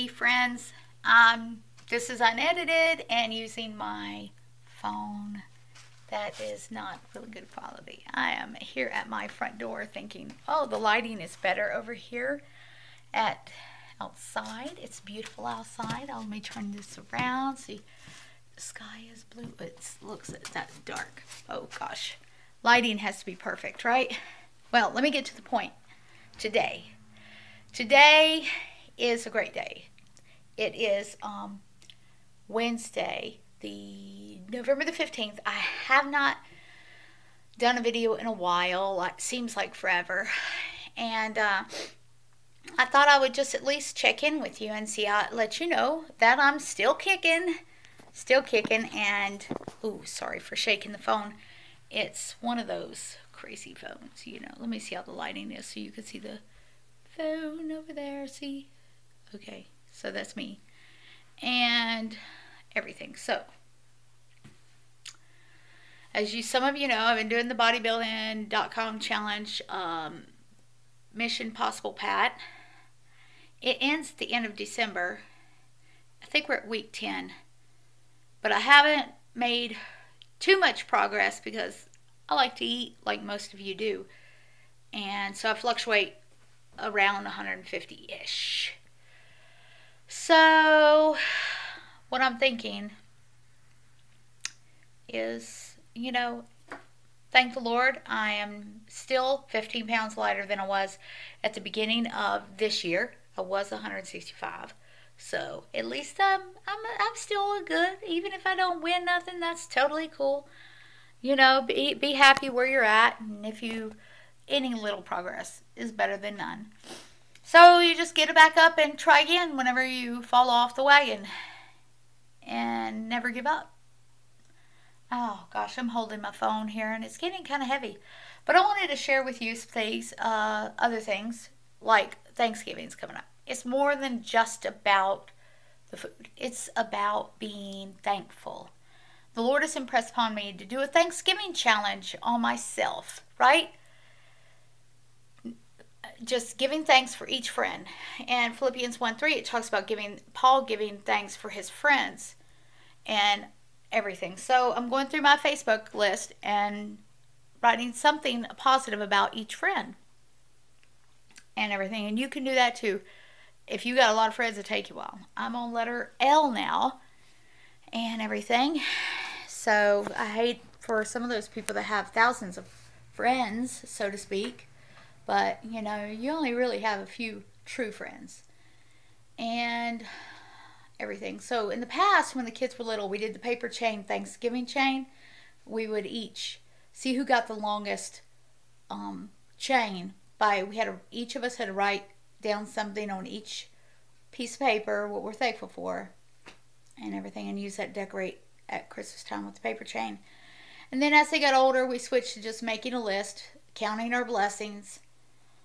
Hey friends, this is unedited and using my phone. That is not really good quality. I am here at my front door thinking, oh, the lighting is better over here at outside. It's beautiful outside. Let me turn this around. See, the sky is blue. It looks that dark. Oh gosh, lighting has to be perfect, right? Well, let me get to the point. Today is a great day. It is Wednesday, the November the 15th. I have not done a video in a while. Like, seems like forever. And I thought I would just at least check in with you and see how, let you know that I'm still kicking. And ooh, sorry for shaking the phone. It's one of those crazy phones, you know. Let me see how the lighting is so you can see the phone over there. See? Okay, so that's me and everything. So as some of you know, I've been doing the bodybuilding.com challenge, Mission Possible Pat. It ends at the end of December. I think we're at week 10, but I haven't made too much progress because I like to eat like most of you do, and so I fluctuate around 150-ish. So what I'm thinking is, you know, thank the Lord, I am still 15 pounds lighter than I was at the beginning of this year. I was 165. So at least I'm still good. Even if I don't win nothing, that's totally cool. You know, be happy where you're at, and if you any little progress is better than none. So you just get it back up and try again whenever you fall off the wagon, and never give up. Oh gosh, I'm holding my phone here and it's getting kind of heavy. But I wanted to share with you these other things, like Thanksgiving's coming up. It's more than just about the food. It's about being thankful. The Lord has impressed upon me to do a Thanksgiving challenge on myself, right? Just giving thanks for each friend. And Philippians 1:3, it talks about Paul giving thanks for his friends and everything. So I'm going through my Facebook list and writing something positive about each friend and everything. And you can do that too. If you got a lot of friends, it'll take you a while. I'm on letter L now and everything. So I hate for some of those people that have thousands of friends, so to speak. But, you know, you only really have a few true friends and everything. So in the past, when the kids were little, we did the paper chain Thanksgiving chain. We would each see who got the longest chain. Each of us had to write down something on each piece of paper, what we're thankful for and everything, and use that to decorate at Christmas time with the paper chain. And then as they got older, we switched to just making a list, counting our blessings.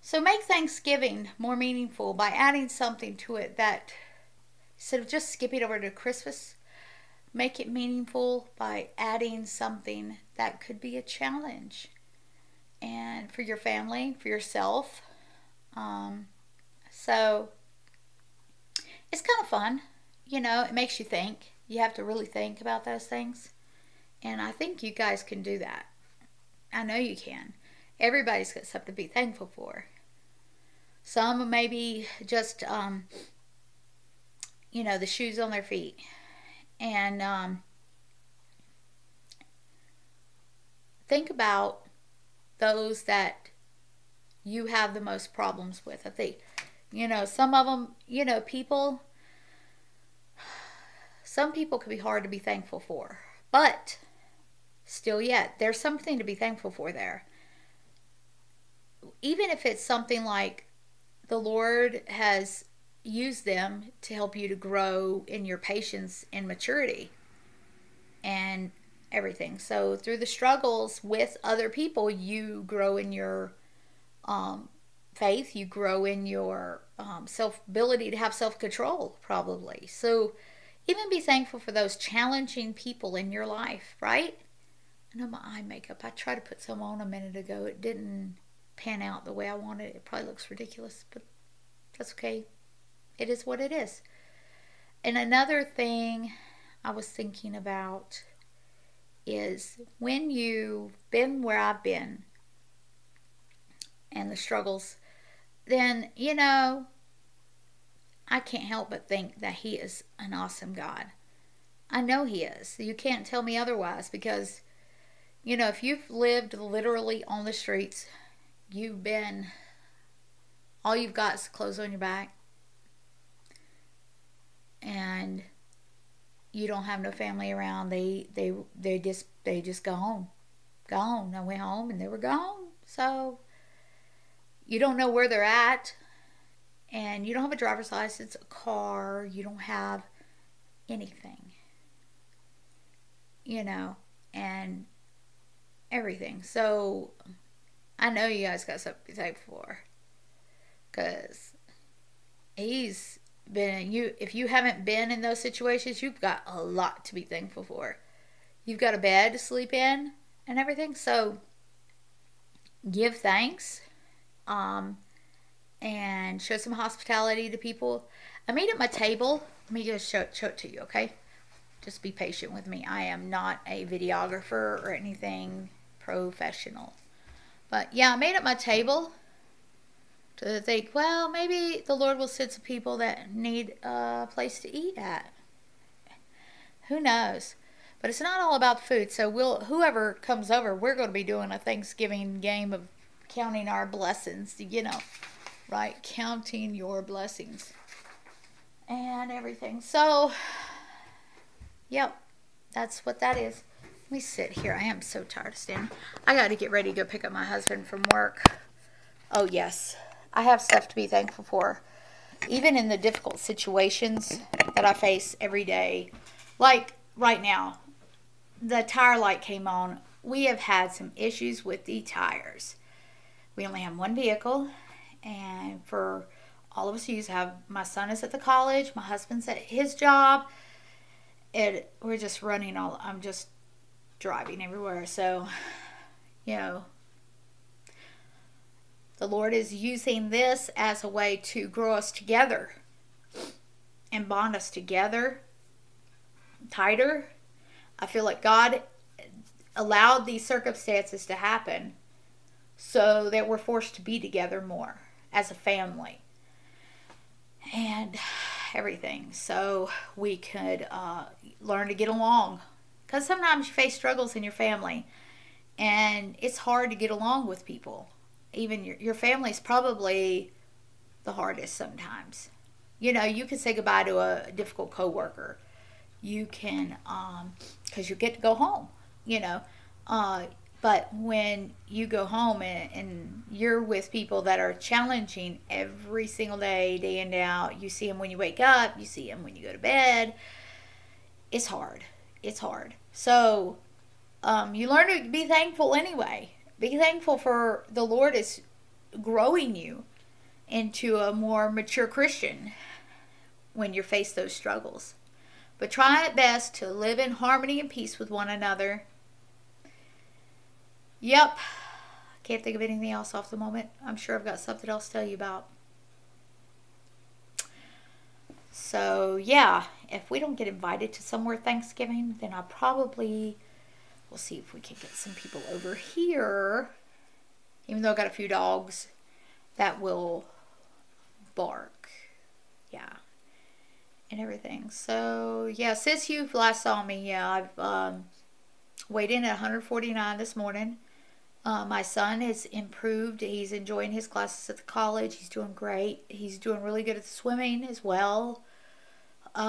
So make Thanksgiving more meaningful by adding something to it that, instead of just skipping over to Christmas, make it meaningful by adding something that could be a challenge. And for your family, for yourself. So it's kind of fun. You know, it makes you think. You have to really think about those things. And I think you guys can do that. I know you can. Everybody's got something to be thankful for. Some maybe just, you know, the shoes on their feet. And think about those that you have the most problems with. I think, you know, some of them, you know, some people can be hard to be thankful for. But still yet, there's something to be thankful for there. Even if it's something like the Lord has used them to help you to grow in your patience and maturity and everything. So through the struggles with other people, you grow in your faith. You grow in your ability to have self-control, probably. So even be thankful for those challenging people in your life, right? I know my eye makeup, I tried to put some on a minute ago. It didn't pan out the way I wanted. It probably looks ridiculous, but that's okay. It is what it is. And another thing I was thinking about is when you've been where I've been and the struggles, then, I can't help but think that He is an awesome God. I know He is. You can't tell me otherwise because, if you've lived literally on the streets, all you've got is clothes on your back, and you don't have no family around. They just go home. Gone. I went home and they were gone. So you don't know where they're at, and you don't have a driver's license, a car, you don't have anything, and everything. So I know you guys got something to be thankful for, because He's been you. If you haven't been in those situations, you've got a lot to be thankful for. You've got a bed to sleep in and everything. So give thanks, and show some hospitality to people. I made at my table. Let me just show it to you, okay? Just be patient with me. I am not a videographer or anything professional. But yeah, I made at my table to think, well, maybe the Lord will send some people that need a place to eat at. Who knows? But it's not all about food. So whoever comes over, we're going to be doing a Thanksgiving game of counting our blessings, right? Counting your blessings and everything. So, yep, that's what that is. Let me sit here. I am so tired of standing. I got to get ready to go pick up my husband from work. Oh, yes. I have stuff to be thankful for. Even in the difficult situations that I face every day. Like right now, the tire light came on. We have had some issues with the tires. We only have one vehicle. And for all of us to use, my son is at the college. My husband's at his job. We're just running I'm just driving everywhere. So, the Lord is using this as a way to grow us together and bond us together tighter. I feel like God allowed these circumstances to happen so that we're forced to be together more as a family and everything, so we could learn to get along. Because sometimes you face struggles in your family and it's hard to get along with people. Even your family's probably the hardest sometimes. You can say goodbye to a difficult coworker. You can, because you get to go home, but when you go home and you're with people that are challenging every single day, day in, day out, you see them when you wake up, you see them when you go to bed, it's hard. It's hard. So, you learn to be thankful anyway. Be thankful for the Lord is growing you into a more mature Christian when you face those struggles. But try at best to live in harmony and peace with one another. Yep. Can't think of anything else off the moment. I'm sure I've got something else to tell you about. So, yeah. If we don't get invited to somewhere Thanksgiving, then we'll see if we can get some people over here. Even though I've got a few dogs that will bark. Yeah. And everything. So, yeah, since you last saw me, yeah, I've weighed in at 149 this morning. My son has improved. He's enjoying his classes at the college. He's doing great. He's doing really good at the swimming as well. Yeah,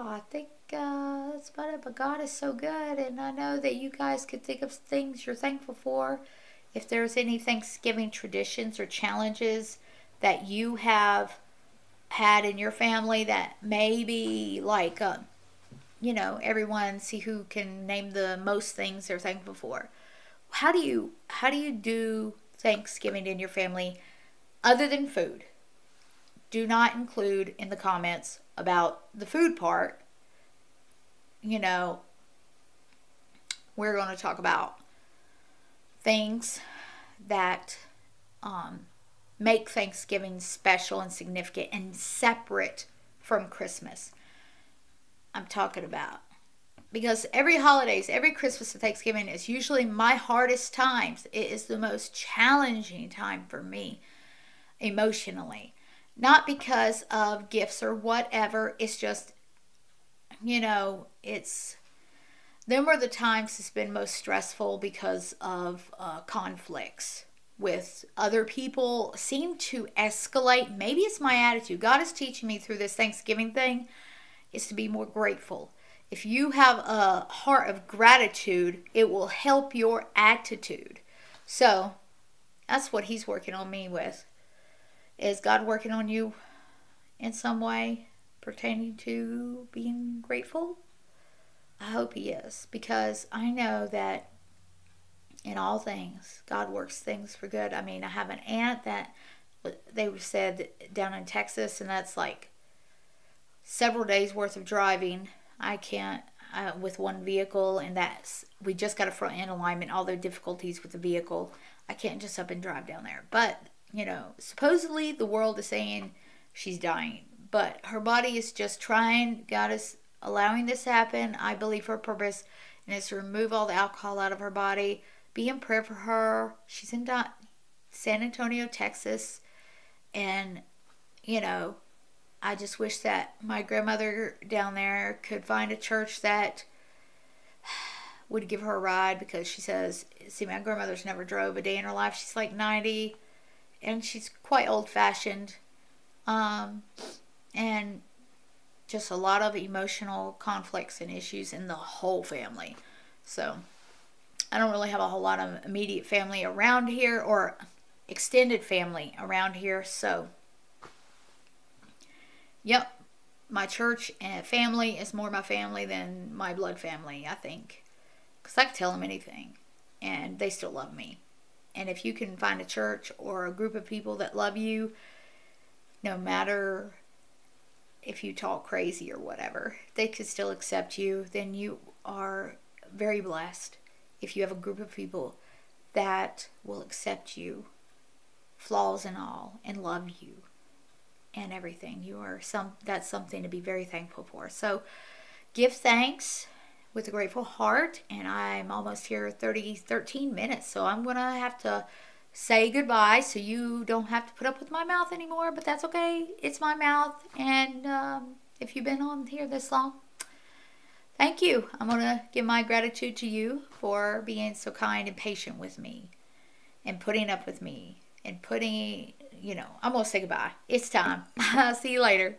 I think that's about it. But God is so good, and I know that you guys could think of things you're thankful for. If there's any Thanksgiving traditions or challenges that you have had in your family that maybe like everyone see who can name the most things they're thankful for. How do you do Thanksgiving in your family other than food? Do not include in the comments about the food part. We're going to talk about things that make Thanksgiving special and significant and separate from Christmas. I'm talking about. Because every holidays, every Christmas and Thanksgiving is usually my hardest times. It is the most challenging time for me emotionally. Not because of gifts or whatever. It's just, it's them are the times it's been most stressful because of conflicts with other people seem to escalate. Maybe it's my attitude. God is teaching me through this Thanksgiving thing is to be more grateful. If you have a heart of gratitude, it will help your attitude. So that's what he's working on me with. Is God working on you in some way pertaining to being grateful? I hope he is, because I know that in all things, God works things for good. I mean, I have an aunt that they said down in Texas, and that's like several days worth of driving. I can't with one vehicle, and we just got a front end alignment, all the difficulties with the vehicle. I can't just up and drive down there. But, supposedly the world is saying she's dying, but her body is just trying. God is allowing this to happen, I believe, for a purpose, and it's to remove all the alcohol out of her body. Be in prayer for her. She's in San Antonio, Texas, and, I just wish that my grandmother down there could find a church that would give her a ride, because she says, see, my grandmother's never drove a day in her life. She's like 90, and she's quite old-fashioned, and just a lot of emotional conflicts and issues in the whole family. So I don't really have a whole lot of immediate family around here, or extended family around here, so yep, my church and family is more my family than my blood family, I think. Because I can tell them anything, and they still love me. And if you can find a church or a group of people that love you, no matter if you talk crazy or whatever, they could still accept you, then you are very blessed. If you have a group of people that will accept you, flaws and all, and love you and everything, that's something to be very thankful for. So give thanks with a grateful heart, and I'm almost here 13 minutes, so I'm gonna have to say goodbye, so you don't have to put up with my mouth anymore, but that's okay. It's my mouth, and if you've been on here this long, thank you. I'm gonna give my gratitude to you for being so kind and patient with me and putting up with me and I'm gonna say goodbye. It's time. See you later.